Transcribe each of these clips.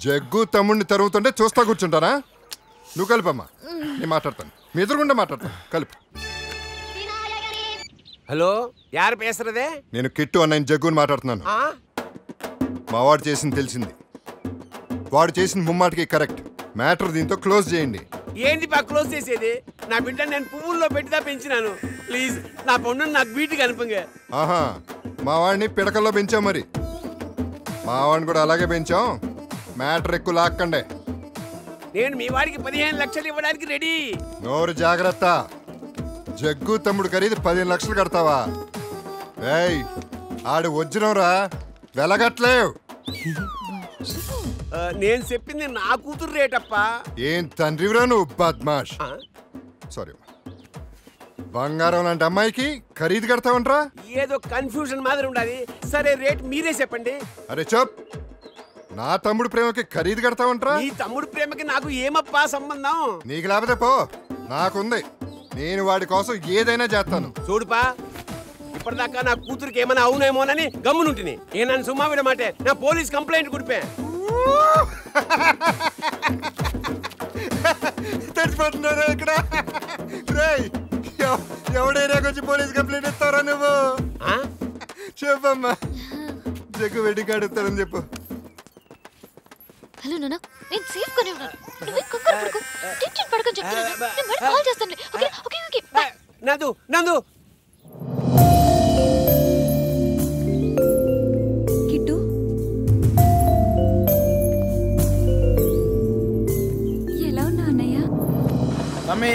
Jug తమ్ముడిని తరుగుతుంటే చూస్తా కూర్చుంటానా? నువ్వు కలిపమ్మా, నేను మాట్లాడతాను. మీ ఎదురుగుండా మాట్లాడతాను. కలిపి. హలో, యారు పేసరదే? నేను కిట్టు అన్న జగ్గుని మాట్లాడుతున్నాను. మా వాడు చేసింది తెలిసింది. వాడు చేసిన ముమ్మాటికి కరెక్ట్. మ్యాటర్ దీంతో క్లోజ్ చేయండి. ఏంటి బా క్లోజ్ చేసేది? నా బిడ్డ నేను పువ్వుల్లో పెట్టిదా పెంచినాను. ప్లీజ్ నా పండుని నాకు బీటి కనిపంగా. ఆహా, మా వాడిని పిడకల్లో పెంచాం. మరి మా వాడిని కూడా అలాగే పెంచాం. మ్యాటర్ ఎక్కువ లాక్కండే. నేను మీ వాడికి 15 లక్షలు ఇవ్వడానికి రెడీ. నోరు జాగ్రత్త. జగ్గు తమ్ముడు ఖరీదు 15 లక్షలు కడతావా? ఏయ్, ఆడు వజ్రంరా, వెలగట్లేవు. నేను చెప్పింది నా కూతురు రేటప్ప. ఏం తండ్రివిరా నువ్వు, బద్మాష్. సారీ. బంగారం లాంటి అమ్మాయికి ఖరీదు కడతావంట్రా? ఏదో కన్ఫ్యూజన్ మాదిరి ఉండాలి. సరే, రేట్ మీరే చెప్పండి. అరే చెప్. నా తమ్ముడు ప్రేమకి ఖరీదు కడతావంట్రా? నీ తమ్ముడు ప్రేమకి నాకు ఏమప్పా సంబంధం? నీకు లేకపోతే పో, నాకుంది. నేను వాడి కోసం ఏదైనా చేస్తాను. చూడుపా, ఇప్పటిదాకా నా కూతురికి ఏమైనా అవునేమోనని గమ్మునుంటిని. ఏ నన్ను సుమ్మా విడమాటే నా పోలీస్ కంప్లైంట్ కుడిపే. తెచ్చిపోతున్నారా ఇక్కడ? ఎవడైనా కొంచెం పోలీస్ కంప్లైంట్ ఇస్తారా నువ్వు? చెప్పమ్మా. జగ్గు వెడ్డింగ్ కార్డు ఇస్తారని చెప్పు. హలో నాన్న, నేను సేఫ్ గానే ఉన్నాను. నువ్వు కంగారు పడకు. టెన్షన్ పడకని చెప్తున్నాను. నేను మళ్ళీ కాల్ చేస్తానులే. Okay okay okay. Nandu Nandu. Kit, ఎలా ఉన్నా అన్నయ్య? మమ్మీ,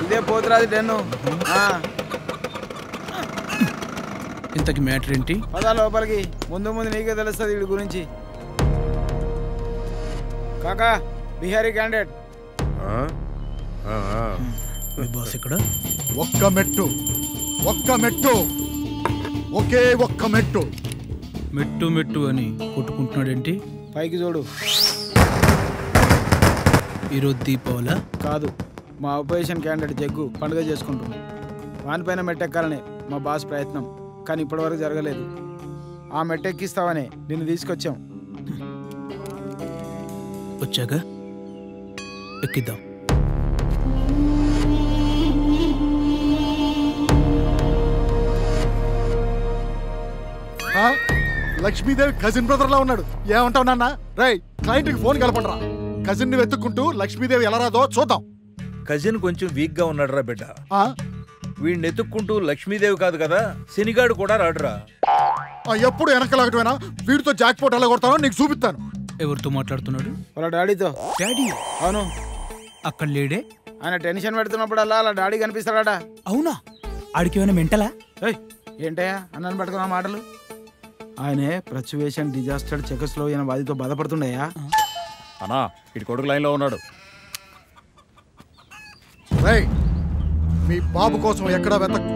ఇదే పోతురాది డెన్ను. ఇంతకి మ్యాటర్ ఏంటి? పదా లోపలికి. ముందు ముందు నీకే తెలుస్తుంది వీడి గురించి. కాకా, బిహారీ క్యాండిడేట్. బాస్ ఇక్కడ ఒక్క మెట్టు, ఒక్క మెట్టు, ఒకే ఒక్క మెట్టు. మెట్టు మెట్టు అని కొట్టుకుంటున్నాడేంటి? పైకి చూడు. ఈరోజు దీపావళి కాదు, మా అపోజిషన్ క్యాండిడేట్ జగ్గు పండుగ చేసుకుంటున్నాం. వానిపైన మెట్టెక్కాలని మా బాస్ ప్రయత్నం, కానీ ఇప్పటివరకు జరగలేదు. ఆ మెట్టెక్కిస్తావని నిన్ను తీసుకొచ్చాం. వచ్చాక ఎక్కిద్దాం. లక్ష్మీదేవి కజిన్ బ్రదర్ లా ఉన్నాడు. ఏమంటావు నాన్న? రై, క్లయింట్ కి ఫోన్ కలపండ్రా. కజిన్ ని వెతుక్కుంటూ లక్ష్మీదేవి ఎలా రాదో చూద్దాం. కజిన్ కొంచెం వీక్ గా ఉన్నాడు రా బిడ్డ. వీడిని ఎత్తుక్కుంటూ లక్ష్మీదేవి కాదు కదా, శనిగాడు కూడా రాడురా. ఎప్పుడు వెనకలాగటమేనా? వీడితో జాక్ పోట్ ఎలా కొడతానో నీకు చూపిస్తాను. ఎవరితో మాట్లాడుతున్నాడు? వాళ్ళ డాడీతో. డాడీ? అవును. అక్కడ లేడే? ఆయన టెన్షన్ పెడుతున్నప్పుడల్లా అలా డాడీ కనిపిస్తాడా? అవునా? ఆడికి ఏమైనా మెంటలా? ఏంటయ్యా అన్నాను పట్టుకున్న మాటలు? ఆయనే ప్రచువేషన్ డిజాస్టర్ చెకస్లో ఈయన బాధితో బాధపడుతుండయా. అన్నా, ఇటు కొడుకు లైన్ లో ఉన్నాడు. మీ బాబు కోసం ఎక్కడా వెతకు.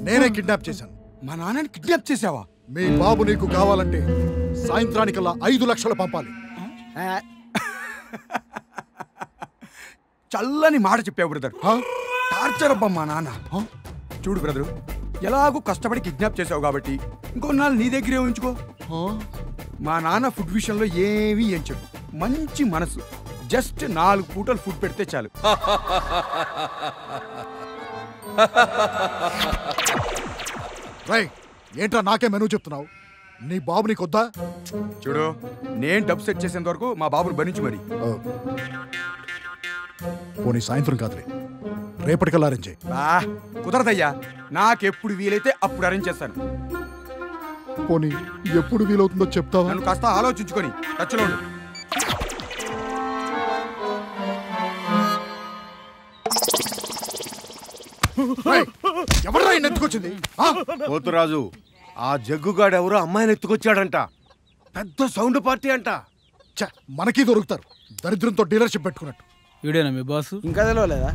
నేనే కిడ్నాప్ చేశాను. మా నాన్నని కిడ్నాప్ చేసావా? మీ బాబు నీకు కావాలంటే సాయంత్రానికల్లా 5 లక్షలు పంపాలి. చల్లని మాట చెప్పావు బ్రదర్. టార్చర్ అబ్బా మా నాన్న. చూడు బ్రదరు, ఎలాగూ కష్టపడి కిడ్నాప్ చేసావు కాబట్టి ఇంకొన్నాళ్ళు నీ దగ్గరే ఉంచుకో. మా నాన్న ఫుడ్ విషయంలో ఏమీ ఏం చెప్పు. మంచి మనసు. జస్ట్ 4 పూటలు ఫుడ్ పెడితే చాలు. ఏంట్రా నాకే మెనూ చెప్తున్నావు? నీ బాబు నీకొద్దా? చూడు, నేను డబ్బు సెట్ చేసేంత వరకు మా బాబుని భరించు మరి. పోనీ సాయంత్రం కాదులే, రేపటికల్లా అరేంజ్ చేయి. కుదరదయ్యా, నాకెప్పుడు వీలైతే అప్పుడు అరేంజ్ చేస్తాను. పోనీ ఎప్పుడు వీలవుతుందో చెప్తావా? నన్ను కాస్త ఆలోచించుకొని టచ్లో ఉండు. ఎవరు ఎత్తుకొచ్చింది? పోతురాజు, ఆ జగ్గుగాడు ఎవరో అమ్మాయిని ఎత్తుకొచ్చాడంట. పెద్ద సౌండ్ పార్టీ అంట. మనకి దొరుకుతారు, దరిద్రంతో డీలర్షిప్ పెట్టుకున్నట్టు. వీడేనా మీ బాసు? ఇంకా తెలవలేదా?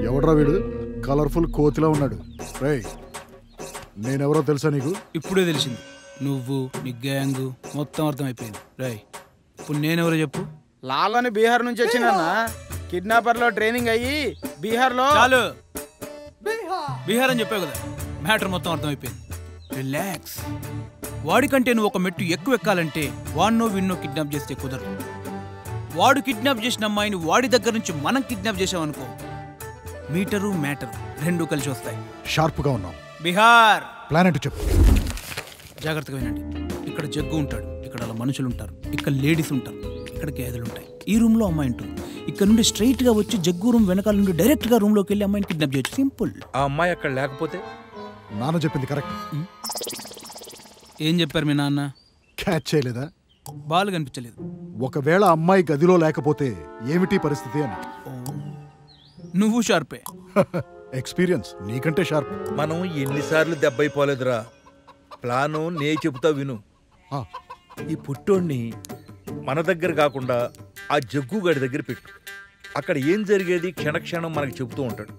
ఎవడ్రా వీడు? కలర్ఫుల్ కోతిలా ఉన్నాడు. నేనెవరో తెలుసా నీకు? ఇప్పుడే తెలిసింది. నువ్వు, నీ గ్యాంగ్ మొత్తం అర్థమైపోయింది. రాయ్, ఇప్పుడు నేనెవరో చెప్పు. లాలోని బీహార్ నుంచి వచ్చినా కిడ్నాపర్ లో ట్రైనింగ్ అయ్యి బీహార్ లో. చాలు. బీహార్ అని చెప్పావు కదా, మ్యాటర్ మొత్తం అర్థమైపోయింది. రిలాక్స్. వాడికంటే నువ్వు ఒక మెట్టు ఎక్కువ ఎక్కాలంటే వాడినో విన్నో కిడ్నాప్ చేస్తే కుదరదు. వాడు కిడ్నాప్ చేసిన అమ్మాయిని వాడి దగ్గర నుంచి మనం కిడ్నాప్ చేసామనుకో, మీటరు మ్యాటరు రెండూ కలిసి వస్తాయి. షార్ప్గా ఉన్నాం. బీహార్ ప్లాన్ అంటే చెప్పు. జాగ్రత్తగా వినండి. ఇక్కడ జగ్గు ఉంటాడు, ఇక్కడ అలా మనుషులు ఉంటారు, ఇక్కడ లేడీస్ ఉంటారు, ఇక్కడ గేదెలు ఉంటాయి. ఈ రూమ్లో అమ్మాయి ఉంటుంది. ఇక్కడ నుండి స్ట్రైట్గా వచ్చి జగ్గు రూమ్ వెనకాల నుండి డైరెక్ట్గా రూమ్లోకి వెళ్ళి అమ్మాయిని కిడ్నాప్ చేయొచ్చు. సింపుల్. ఆ అమ్మాయి అక్కడ లేకపోతే? నాన్న చెప్పింది కరెక్ట్. ఏం చెప్పారు మీ నాన్న? క్యాచ్ చేయలేదా? బాల్ కనిపించలేదు. ఒకవేళ అమ్మాయి గదిలో లేకపోతే ఏమిటి పరిస్థితి అని. నువ్వు షార్పే. ఎక్స్పీరియన్స్ నీకంటే షార్ప్. మనం ఎన్నిసార్లు దెబ్బైపోలేదురా. ప్లాను నే చెబుతా విను. ఈ పుట్టోడిని మన దగ్గర కాకుండా ఆ జగ్గు గడి దగ్గర పెట్టు. అక్కడ ఏం జరిగేది క్షణక్షణం మనకు చెబుతూ ఉంటాడు.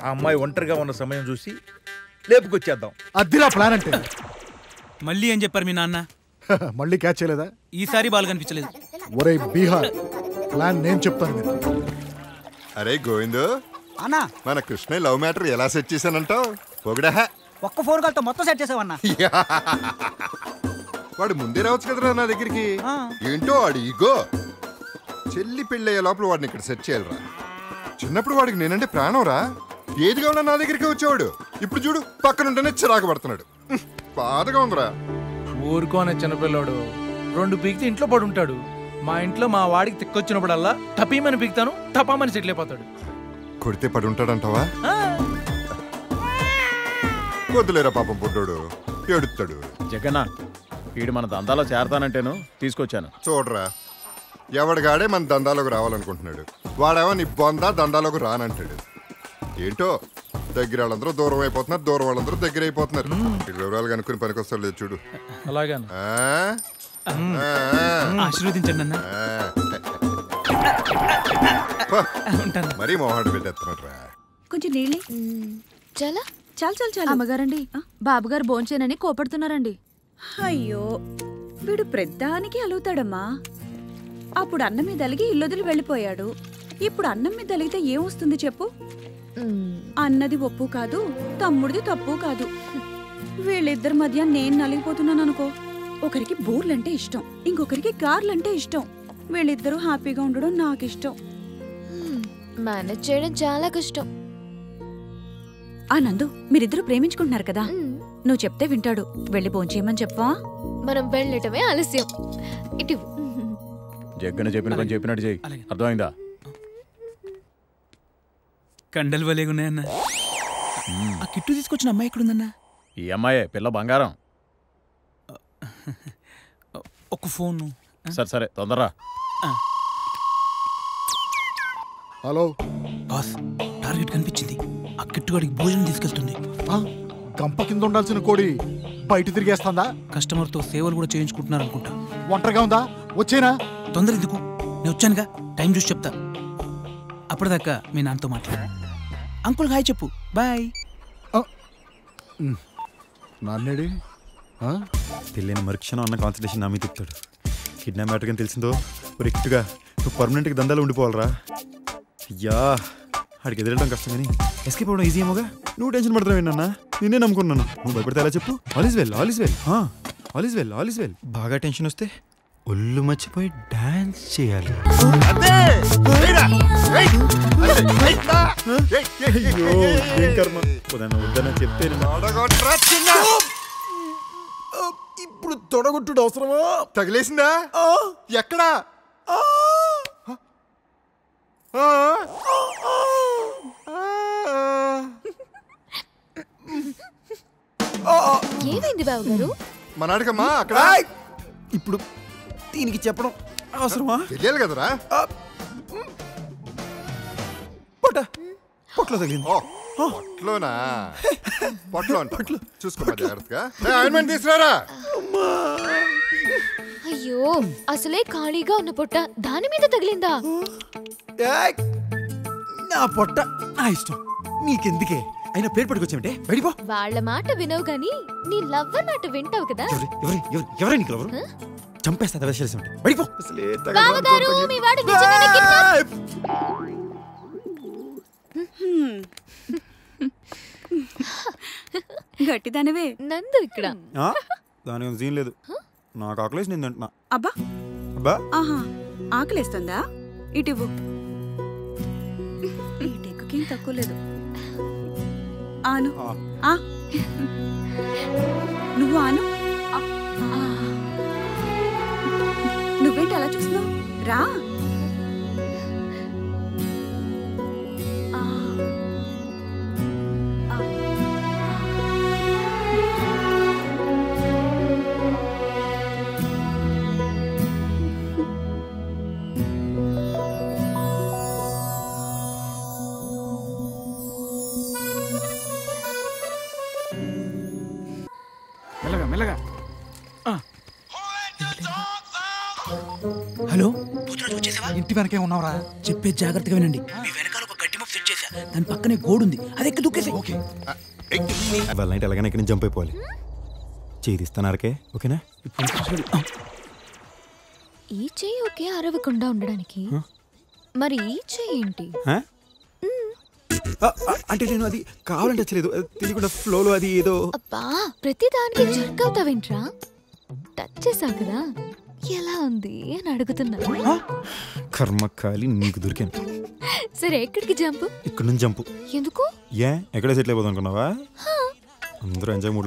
ఆ అమ్మాయి ఒంటరిగా ఉన్న సమయం చూసి లేపుకొచ్చేద్దాం. అదిరా ప్లాన్ అంటే. మళ్ళీ ఏం చెప్పారు మీ నాన్న? మళ్ళీ క్యాచ్ చేయలేదా? ఈసారి బాల్ కనిపించలేదు. ఒరే బీహార్, ప్లాన్ నేను చెప్తాను మీరు. అరే గోవిందు అన్నా, మన కృష్ణ లవ్ మ్యాటర్ ఎలా సెట్ చేశానంటావు? పొగడా ఒక్క ఫోన్ కాల్తో మొత్తం సెట్ చేసావన్నా. వాడు ముందే రావచ్చు కదరా నా దగ్గరికి. ఏంటో వాడు ఈగో. చెల్లి పెళ్ళయ్యే లోపల వాడిని ఇక్కడ సెట్ చేయాలరా. చిన్నప్పుడు వాడికి నేనంటే ప్రాణం రా. ఏదిగా ఉన్నా నా దగ్గరికి వచ్చేవాడు. ఇప్పుడు చూడు పక్కనుంటేనే చిరాకు పడుతున్నాడు. బాధగా ఉందిరా. ఊరుకోనే చిన్నపిల్లాడు. 2 పీకితే ఇంట్లో పడి ఉంటాడు. మా ఇంట్లో మా వాడికి తిక్కొచ్చినప్పుడల్లా టపీమని పీకుతాను, టపామని సెటిల్ అయిపోతాడు. కొడితే పడి ఉంటాడంటావా? వద్దులేరా పాపం పుట్టోడు ఏడుస్తాడు. జగన్న, వీడు మన దందాలో చేరతానంటేను తీసుకొచ్చాను. చూడరా, ఎవడిగాడే మన దందాలోకి రావాలనుకుంటున్నాడు. వాడేమో నీ బొందా దందాలోకి రానంటాడు. ఏంటో దగ్గర వాళ్ళందరూ దూరం అయిపోతున్నారు, దూరం వాళ్ళందరూ దగ్గర అయిపోతున్నారు. వివరాలు కనుక్కుని పనికొస్తాడు లేదు చూడు. అలాగే ఆశీర్వదించండి అన్న. మరీ మొహాడు పెట్టేస్తున్నాడు రా. కొంచెం నీళ్ళి. చాలా చాలు చాలు చాలు. అమ్మగారండి, బాబుగారు భోంచేనని కోపడుతున్నారండి. అయ్యో, వీడు ప్రద్దానికి అలుగుతాడమ్మా. అప్పుడు అన్నం మీద అలిగి ఇల్లొదిలి వెళ్ళిపోయాడు. ఇప్పుడు అన్నం మీద అలిగితే ఏమొస్తుంది చెప్పు? అన్నది ఒప్పు కాదు, తమ్ముడిది తప్పు కాదు. వీళ్ళిద్దరి మధ్య నేను నలిగిపోతున్నాను అనుకో. ఒకరికి బూర్లంటే ఇష్టం, ఇంకొకరికి కార్లంటే ఇష్టం. వీళ్ళిద్దరూ హ్యాపీగా ఉండడం నాకు ఇష్టం. మేనేజ్ చేయడం చాలా కష్టం. ఆ నందు, మీరిద్దరూ ప్రేమించుకుంటున్నారు కదా, నువ్వు చెప్తే వింటాడు. వెళ్ళి భోంచేయమని చెప్పవా? మనం వెళ్ళటమే ఆలస్యం. ఇటు జగ్గన చెప్పిన పని చెప్పినట్టు చెయ్యి. అర్థమైందా? కండలు వలేగున్నాయన్న. ఆ కిట్టు తీసుకొచ్చిన అమ్మాయి ఎక్కడుందన్నా? ఈ అమ్మాయే, పిల్ల బంగారం. ఒక ఫోను. సరే సరే, తొందరరా. హలో బాస్, టార్గెట్ కనిపించింది. ఆ కిట్టుగాడికి భోజనం తీసుకెళ్తుంది. గంప కింద ఉండాల్సిన కోడి బయట తిరిగేస్తుందా? కస్టమర్తో సేవలు కూడా చేయించుకుంటున్నారు అనుకుంటా. ఒంటరిగా ఉందా? వచ్చేనా? తొందర ఎందుకు, నేను వచ్చానుగా. టైం చూసి చెప్తా. అప్పటిదాకా మీ నాన్నతో మాట్లాడు. అంకుల్ హాయ్ చెప్పు. బాయ్. నాన్నేడి తెలియని మరుక్షణం అన్న కాన్సన్ట్రేషన్ నా మీద తిప్పుతాడు. కిడ్నాప్ మ్యాటర్ కానీ తెలిసిందో రెక్ట్గా నువ్వు పర్మనెంట్గా దందాలు ఉండిపోవాలరా. అయ్యా, ఆడికి ఎదురడం కష్టం కానీ ఎస్కేప్ అవ్వడం ఈజీ ఏమోగా. నువ్వు టెన్షన్ పడుతున్నావు ఏంటన్నా? నేనే నమ్ముకున్నాను. నువ్వు భయపడితే ఎలా చెప్పు? All is well, all is well, all is well, all is well. బాగా టెన్షన్ వస్తే ఒళ్ళు మర్చిపోయి డాన్స్ చేయాలి. వద్దన చెప్తే ఇప్పుడు తొడగొట్టుడు అవసరమా? తగిలేసిందా? ఎక్కడా? ఏమైంది బాబు గారు? మనాడికమ్మా అక్కడ. ఇప్పుడు దీనికి చెప్పడం అవసరమా? తెలియాలి కదరా. పొట్లో తగిలింది. పొట్లోనా? పొట్లో చూసుకోమా జాగ్రత్తగా. ఆయింట్మెంట్ తీసుకురారా. అయ్యో, అసలే ఖాళీగా ఉన్న పొట్ట దాని మీద తగిలిందా? నా పొట్ట నా ఇష్టం, నీకెందుకే? అయినా ప్లేట్ పట్టుకొచ్చామంటే బయటిపో. వాళ్ళ మాట వినవు గాని నీ లవ్వర్ మాట వింటావు కదా. ఎవరై నీకు ఎవరు? చంపేస్తా విషయాలు ఉంటే బయటిపో. బావగారు, మీ వాడు నిజంగానే కిడ్నాప్. గట్టిదానివే. నందు ఇక్కడ. దాని సీన్ లేదు. నాకు ఆకలేసి నేను తింటున్నా. అబ్బా అబ్బా ఆహా ఆకలేస్తుందా? ఇటివ్వు. ఈ టెక్కుకేం తక్కువ లేదు. ఆను ఆ. నువ్వు ఆను. నువ్వేంటి అలా చూస్తున్నావు? రా. మెల్లగా మెల్లగా. హలో, ఇంటి వెనకే ఉన్నావురా? చెప్పే జాగ్రత్తగా వినండి. మీ వెనకాల ఒక గడ్డి మొక్క సెట్ చేశా. దాని పక్కనే గోడు ఉంది, అది ఎక్కి దూకేసి. ఓకే. వాళ్ళ నైట్ ఎలాగైనా ఇక్కడి నుంచి జంప్ అయిపోవాలి. చేయిస్తానారకే ఓకేనా? ఈ చెయ్యి ఓకే అరవకుండా ఉండడానికి, మరి ఈ చెయ్యి ఏంటి? అంటే నేను అది కావాలంటే వచ్చలేదు, తెలియకుండా ఫ్లోలో అది ఏదో. అబ్బా ప్రతి దానికి జర్క్ అవుతావేంట్రా? టచ్ చేసా కదా, ఎలా ఉంది అని అడుగుతున్నా. కర్మకాలి నీకు దొరికాను. సరే ఎక్కడికి జంప్? ఇక్కడ నుంచి జంపు. ఎందుకు? ఎక్కడే సెటిల్ అయిపోతుంది అనుకున్నావా? అందరూ ఎంజాయ్ మూడ్